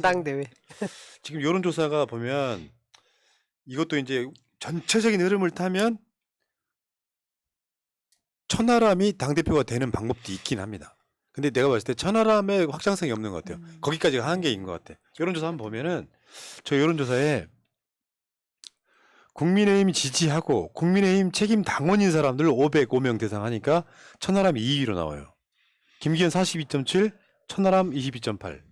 당대회. 지금 여론조사가 보면 이것도 이제 전체적인 흐름을 타면 천하람이 당대표가 되는 방법도 있긴 합니다. 근데 내가 봤을 때 천하람의 확장성이 없는 것 같아요. 거기까지가 한계인 것 같아. 여론조사 한번 보면은 저 여론조사에 국민의힘 지지하고 국민의힘 책임 당원인 사람들 505명 대상하니까 천하람 2위로 나와요. 김기현 42.7, 천하람 22.8.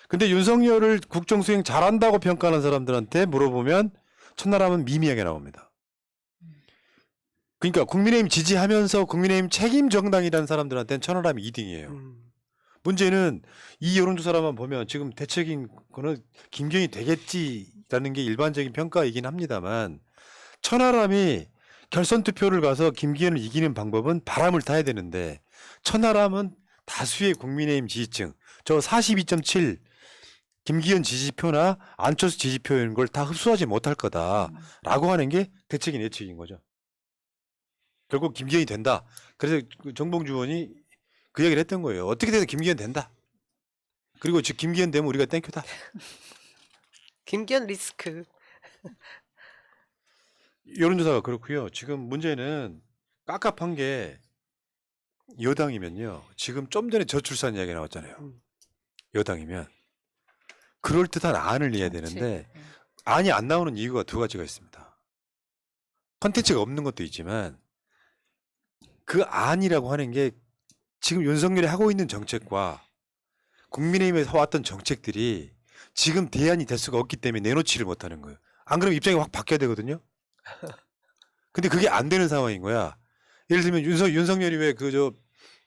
근데 윤석열을 국정수행 잘한다고 평가하는 사람들한테 물어보면 천하람은 미미하게 나옵니다. 그러니까 국민의힘 지지하면서 국민의힘 책임 정당이라는 사람들한테는 천하람이 2등이에요. 문제는 이 여론조사라만 보면 지금 대책인 거는 김기현이 되겠지라는 게 일반적인 평가이긴 합니다만 천하람이 결선 투표를 가서 김기현을 이기는 방법은 바람을 타야 되는데 천하람은 다수의 국민의힘 지지층 저 42.7 김기현 지지표나 안철수 지지표 이런 걸 다 흡수하지 못할 거다라고 하는 게 대책인 예측인 거죠. 결국 김기현이 된다. 그래서 정봉주 의원이 그 얘기를 했던 거예요. 어떻게 돼도 김기현 된다. 그리고 즉 김기현 되면 우리가 땡큐다. 김기현 리스크. 여론조사가 그렇고요. 지금 문제는 깝깝한 게 여당이면요. 지금 좀 전에 저출산 이야기 나왔잖아요. 여당이면 그럴듯한 안을 내야 되는데 안이 안 나오는 이유가 두 가지가 있습니다. 컨텐츠가 없는 것도 있지만 그 안이라고 하는 게 지금 윤석열이 하고 있는 정책과 국민의힘에서 왔던 정책들이 지금 대안이 될 수가 없기 때문에 내놓지를 못하는 거예요. 안 그러면 입장이 확 바뀌어야 되거든요. 근데 그게 안 되는 상황인 거야. 예를 들면 윤석열이 왜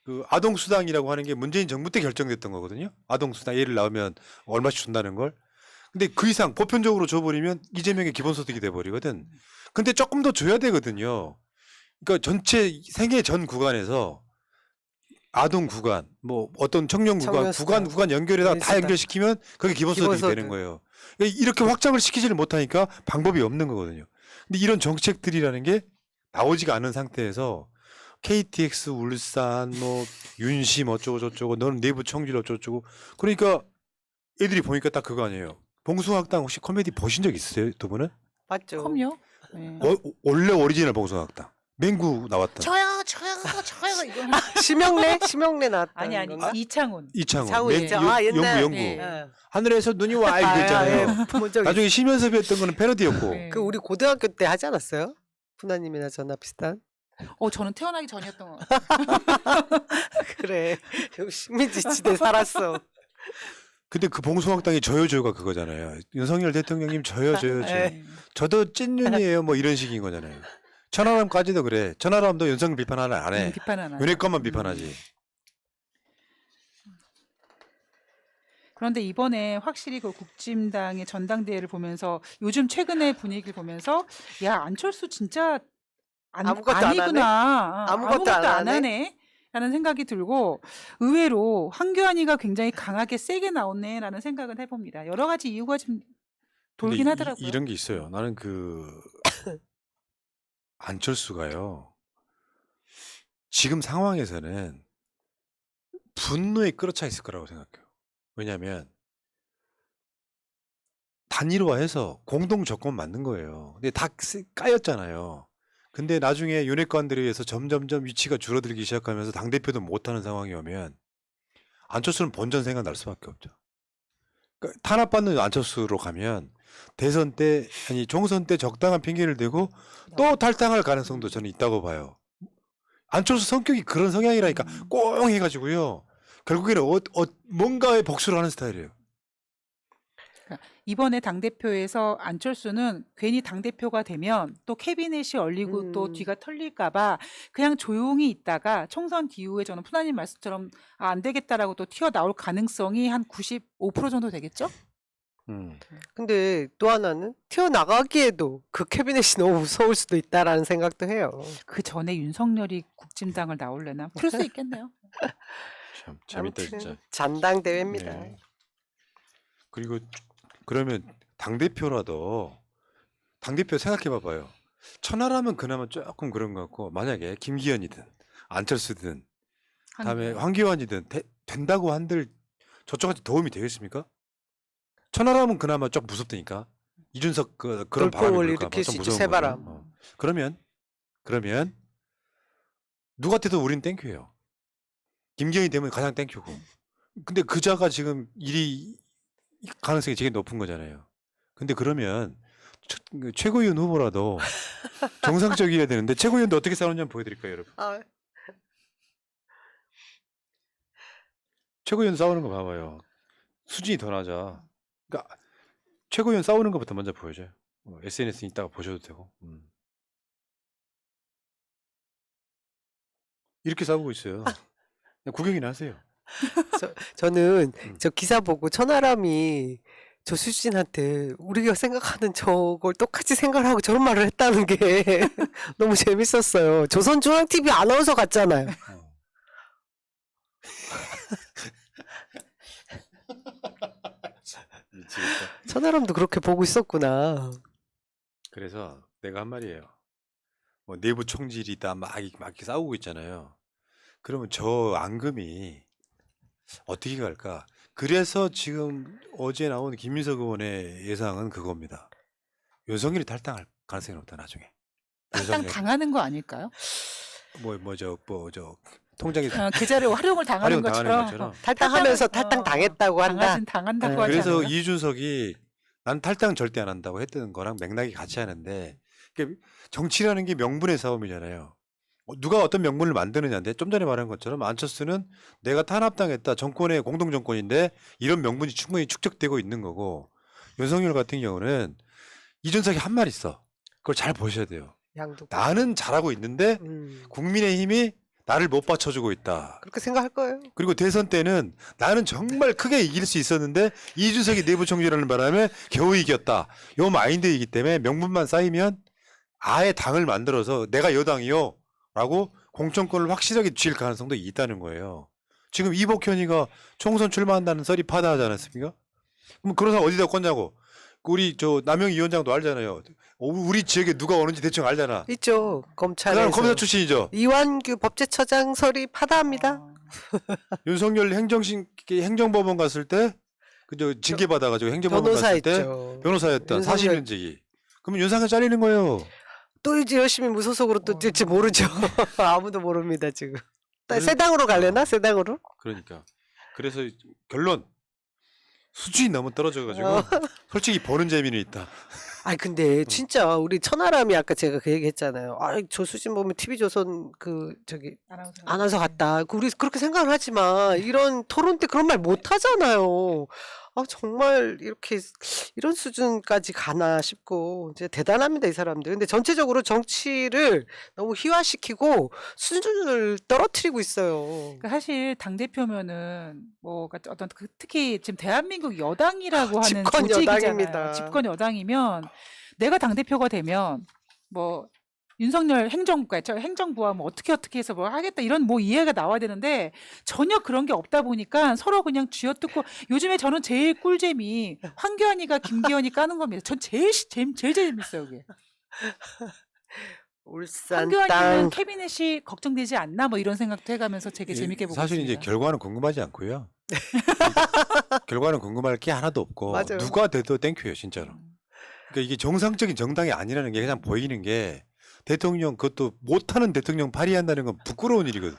그 아동수당이라고 하는 게 문재인 정부 때 결정됐던 거거든요. 아동수당 예를 나오면 얼마씩 준다는 걸. 근데 그 이상 보편적으로 줘버리면 이재명의 기본소득이 돼버리거든. 근데 조금 더 줘야 되거든요. 그러니까 전체 생애 전 구간에서 아동 구간, 뭐 어떤 청년 구간, 구간 연결에다가 다 연결시키면 그게 기본소득이 되는 거예요. 그러니까 이렇게 확장을 시키지를 못하니까 방법이 없는 거거든요. 근데 이런 정책들이라는 게 나오지가 않은 상태에서 KTX 울산 뭐 윤심 어쩌고 저쩌고 너는 내부 총질 어쩌고 그러니까 애들이 보니까 딱 그거 아니에요. 봉숭아학당 혹시 코미디 보신 적 있으세요? 두 분은? 맞죠. 그럼요. 네. 원래 오리지널 봉숭아학당. 맹구 나왔던. 저요 이거. 심형래 나왔던 아니 건가? 이창훈. 창훈 있죠. 옛날. 연구. 네. 하늘에서 눈이 와 이거 있잖아요. 예. 나중에 쉬면서 했던 거는 패러디였고. 네. 그 우리 고등학교 때 하지 않았어요? 푸나님이나 저나 비슷한. 저는 태어나기 전이었던 것 같아요. 그래. 식민지시대 살았어. 근데 그 봉숭아학당이 저요저요가 그거잖아요. 윤석열 대통령님 저요. 네. 저도 찐윤이에요. 뭐 이런 식인 거잖아요. 천하람까지도 그래. 천하람도 윤석열 비판 하나 안 해. 비판 안 하죠. 윤핵 것만 비판하지. 그런데 이번에 확실히 그 국진당의 전당대회를 보면서 요즘 최근의 분위기를 보면서 야 안철수 진짜 아무것도 안 아니구나. 아무것도 안 하네. 라는 생각이 들고 의외로 황교안이가 굉장히 강하게 세게 나오네라는 생각은 해봅니다. 여러 가지 이유가 좀 돌긴 하더라고요. 이런 게 있어요. 나는 안철수가요. 지금 상황에서는 분노에 끌어차 있을 거라고 생각해요. 왜냐하면 단일화해서 공동 정권 만든 거예요. 근데 다 까였잖아요. 근데 나중에 윤핵관들에 의해서 점점점 위치가 줄어들기 시작하면서 당대표도 못하는 상황이 오면 안철수는 본전 생각 날 수밖에 없죠. 그러니까 탄압받는 안철수로 가면 대선 때 아니 총선 때 적당한 핑계를 대고 또 탈당할 가능성도 저는 있다고 봐요. 안철수 성격이 그런 성향이라니까 꽁 해가지고요. 결국에는 뭔가에 복수를 하는 스타일이에요. 이번에 당대표에서 안철수는 괜히 당대표가 되면 또 캐비넷이 얼리고 또 뒤가 털릴까봐 그냥 조용히 있다가 총선 뒤후에 저는 푸나님 말씀처럼 안 되겠다라고 또 튀어나올 가능성이 한 95% 정도 되겠죠? 근데 또 하나는 튀어나가기에도 그 캐비넷이 너무 무서울 수도 있다라는 생각도 해요. 그 전에 윤석열이 국진당을 나올래나? 그럴 수 있겠네요. 참 재밌다 진짜. 잔당대회입니다. 네. 그리고 그러면 당대표라도 당대표 생각해 봐봐요. 천하라면 그나마 조금 그런 것 같고 만약에 김기현이든 안철수든 다음에 황교안이든 된다고 한들 저쪽한테 도움이 되겠습니까? 천하람은 그나마 좀 무섭다니까. 이준석 그런 바람이 돌풍을 불까 봐 일으킬 좀 수 있죠, 무서운 새바람. 거죠. 그러면 누구한테도 우리는 땡큐예요. 김기현이 되면 가장 땡큐고. 근데 그자가 지금 일이 가능성이 되게 높은 거잖아요. 근데 그러면 최고위원 후보라도 정상적이어야 되는데 최고위원도 어떻게 싸우는지 한번 보여드릴까요, 여러분? 아, 최고위원 싸우는 거 봐봐요. 수준이 더 낮아. 그러니까 최고위원 싸우는 것부터 먼저 보여줘요. SNS 이따가 보셔도 되고. 이렇게 싸우고 있어요. 그냥 구경이나 하세요. 저는 저 기사 보고 천하람이 조수진한테 우리가 생각하는 저걸 똑같이 생각을 하고 저런 말을 했다는 게 너무 재밌었어요. 조선중앙TV 아나운서 같잖아요. 미치겠다. 천하람도 그렇게 보고 있었구나. 그래서 내가 한 말이에요. 뭐 내부 총질이다 막 이렇게 싸우고 있잖아요. 그러면 저 앙금이 어떻게 갈까? 그래서 지금 어제 나온 김민석 의원의 예상은 그겁니다. 윤석열이 탈당할 가능성이 높다 나중에. 탈당 윤석열이. 당하는 거 아닐까요? 저 통장에 계좌를 활용을 당하는 활용 당하는 것처럼 것처럼. 탈당하면서 탈당 당했다고 한다. 당한다고 네. 하지 그래서 않아요? 이준석이 난 탈당 절대 안 한다고 했던 거랑 맥락이 같이 하는데 그러니까 정치라는 게 명분의 싸움이잖아요. 누가 어떤 명분을 만드느냐인데 좀 전에 말한 것처럼 안철수는 내가 탄압당했다. 정권의 공동정권인데 이런 명분이 충분히 축적되고 있는 거고 윤석열 같은 경우는 이준석이 한 말 있어. 그걸 잘 보셔야 돼요. 양도. 나는 잘하고 있는데 국민의힘이 나를 못 받쳐주고 있다. 그렇게 생각할 거예요. 그리고 대선 때는 나는 정말 크게 이길 수 있었는데 이준석이 내부 총질하는 바람에 겨우 이겼다. 요 마인드이기 때문에 명분만 쌓이면 아예 당을 만들어서 내가 여당이요 라고 공천권을 확실하게 쥘 가능성도 있다는 거예요. 지금 이복현이가 총선 출마한다는 썰이 파다하지 않았습니까? 그럼 그런 사람 어디다 꽂냐고. 우리 저 남영 위원장도 알잖아요. 우리 지역에 누가 오는지 대충 알잖아. 있죠. 그 검찰에서. 사람 검사 출신이죠. 이완규 법제처장 설이 파다합니다. 윤석열 행정법원 갔을 때 그저 징계 받아가지고 행정법원 갔을 때 변호사였죠. 변호사였던 윤석열- 40년직이. 그러면 윤상현 잘리는 거예요. 또 이제 열심히 무소속으로 또 뛸지 모르죠. 아무도 모릅니다 지금. 그래서- 새 당으로 갈래나? 새 당으로? 그러니까. 그래서 결론 수준이 너무 떨어져가지고 어. 솔직히 보는 재미는 있다. 아니 근데 진짜 우리 천하람이 아까 제가 그 얘기했잖아요. 아 조수진 보면 TV조선 그 저기 아나운서 같다. 우리 그렇게 생각을 하지만 이런 토론 때 그런 말 못 하잖아요. 아 정말 이렇게 이런 수준까지 가나 싶고 이제 대단합니다 이 사람들. 근데 전체적으로 정치를 너무 희화시키고 수준을 떨어뜨리고 있어요. 그러니까 사실 당 대표면은 뭐 어떤 특히 지금 대한민국 여당이라고 하는 집권 조직이잖아요. 여당입니다. 집권 여당이면 내가 당 대표가 되면 뭐 윤석열 행정부와 뭐 어떻게 해서 뭐 하겠다 이런 뭐 이해가 나와야 되는데 전혀 그런 게 없다 보니까 서로 그냥 쥐어뜯고 요즘에 저는 제일 꿀잼이 황교안이가 김기현이 까는 겁니다. 전 제일 재밌어요 그게. 울산 황교안이면 땅. 캐비넷이 걱정되지 않나 뭐 이런 생각도 해가면서 되게 재밌게 보고 사실 있습니다. 이제 결과는 궁금하지 않고요. 결과는 궁금할 게 하나도 없고 맞아요. 누가 돼도 땡큐예요 진짜로. 그러니까 이게 정상적인 정당이 아니라는 게 그냥 보이는 게 대통령 그것도 못하는 대통령 발의한다는 건 부끄러운 일이거든.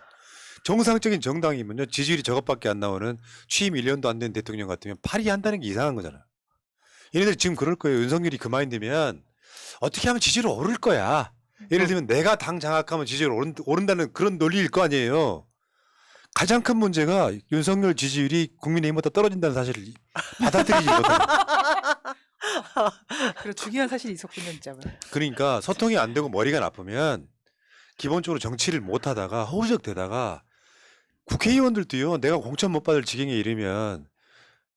정상적인 정당이면요 지지율이 저것밖에 안 나오는 취임 1년도 안 된 대통령 같으면 발의한다는 게 이상한 거잖아. 얘네들 지금 그럴 거예요. 윤석열이 그 마인드면 어떻게 하면 지지율 오를 거야. 예를 들면 내가 당 장악하면 지지율 오른다는 그런 논리일 거 아니에요. 가장 큰 문제가 윤석열 지지율이 국민의힘보다 떨어진다는 사실을 받아들이지 못하는. 그리고 중요한 사실이 있었군요, 진짜. 그러니까 소통이 안 되고 머리가 나쁘면 기본적으로 정치를 못 하다가 허우적대다가 국회의원들도요. 내가 공천 못 받을 지경에 이르면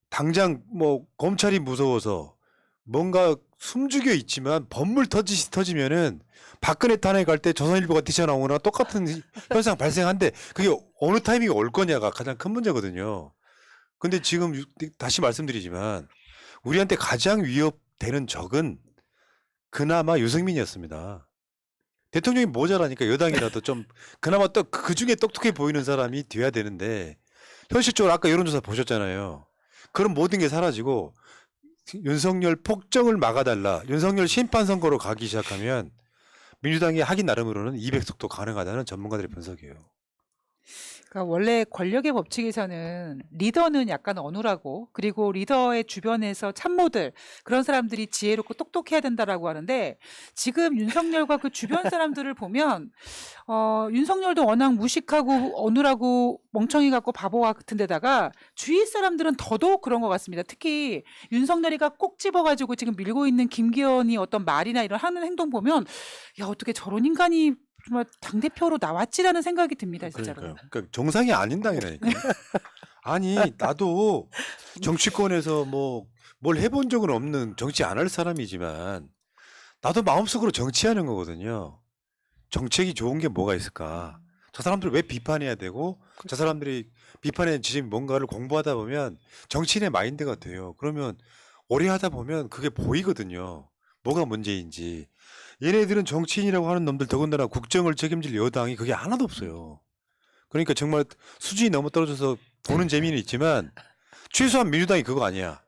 당장 뭐 검찰이 무서워서 뭔가 숨죽여 있지만 법물 터지면은 박근혜 탄핵 때 조선일보가 뛰쳐나오거나 똑같은 현상 발생한데 그게 어느 타이밍에 올 거냐가 가장 큰 문제거든요. 근데 지금 다시 말씀드리지만 우리한테 가장 위협되는 적은 그나마 유승민이었습니다. 대통령이 모자라니까 여당이라도 좀 그나마 또 그중에 똑똑해 보이는 사람이 돼야 되는데 현실적으로 아까 여론조사 보셨잖아요. 그런 모든 게 사라지고 윤석열 폭정을 막아달라. 윤석열 심판 선거로 가기 시작하면 민주당이 하기 나름으로는 200석도 가능하다는 전문가들의 분석이에요. 그러니까 원래 권력의 법칙에서는 리더는 약간 어눌하고 그리고 리더의 주변에서 참모들 그런 사람들이 지혜롭고 똑똑해야 된다라고 하는데 지금 윤석열과 그 주변 사람들을 보면 윤석열도 워낙 무식하고 어눌하고 멍청이 같고 바보 같은 데다가 주위 사람들은 더더욱 그런 것 같습니다. 특히 윤석열이가 꼭 집어가지고 지금 밀고 있는 김기현이 어떤 말이나 이런 하는 행동 보면 야 어떻게 저런 인간이 정말 당대표로 나왔지라는 생각이 듭니다. 진짜로. 그러니까 정상이 아닌 당이라니까. 아니 나도 정치권에서 뭐 뭘 해본 적은 없는 정치 안 할 사람이지만 나도 마음속으로 정치하는 거거든요. 정책이 좋은 게 뭐가 있을까? 저 사람들 왜 비판해야 되고 저 사람들이 비판의 지점이 뭔가를 공부하다 보면 정치인의 마인드가 돼요. 그러면 오래 하다 보면 그게 보이거든요. 뭐가 문제인지. 얘네들은 정치인이라고 하는 놈들 더군다나 국정을 책임질 여당이 그게 하나도 없어요. 그러니까 정말 수준이 너무 떨어져서 보는 재미는 있지만 최소한 민주당이 그거 아니야.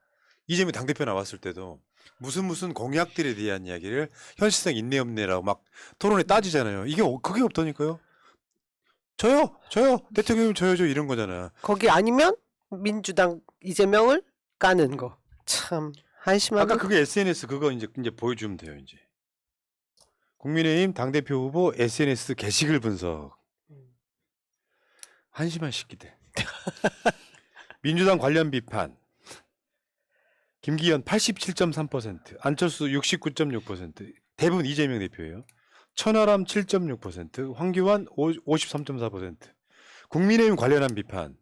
이재명 당대표 나왔을 때도 무슨 공약들에 대한 이야기를 현실성 있네 없네라고 막 토론에 따지잖아요. 이게 그게 없다니까요. 저요 대통령님 저요 이런 거잖아. 거기 아니면 민주당 이재명을 까는 거. 참 한심한. 아까 그게 SNS 그거 이제 보여주면 돼요 이제. 국민의힘 당대표 후보 SNS 게시글 분석. 한심한 새끼들. 민주당 관련 비판. 김기현 87.3%, 안철수 69.6%, 대부분 이재명 대표예요. 천하람 7.6%, 황교안 53.4%. 국민의힘 관련한 비판.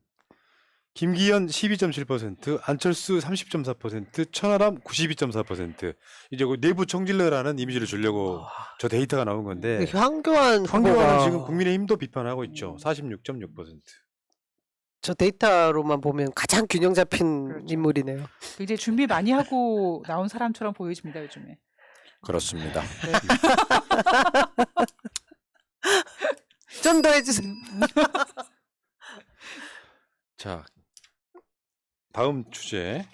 김기현 12.7%, 안철수 30.4%, 천하람 92.4%. 이제 그 내부 총질러라는 이미지를 주려고 저 데이터가 나온 건데 황교안 황교안은 후보가 지금 국민의힘도 비판하고 있죠. 46.6%. 저 데이터로만 보면 가장 균형 잡힌 그렇죠. 인물이네요. 굉장히 준비 많이 하고 나온 사람처럼 보여집니다 요즘에. 그렇습니다. 좀 더 해주세요. 자, 다음 주제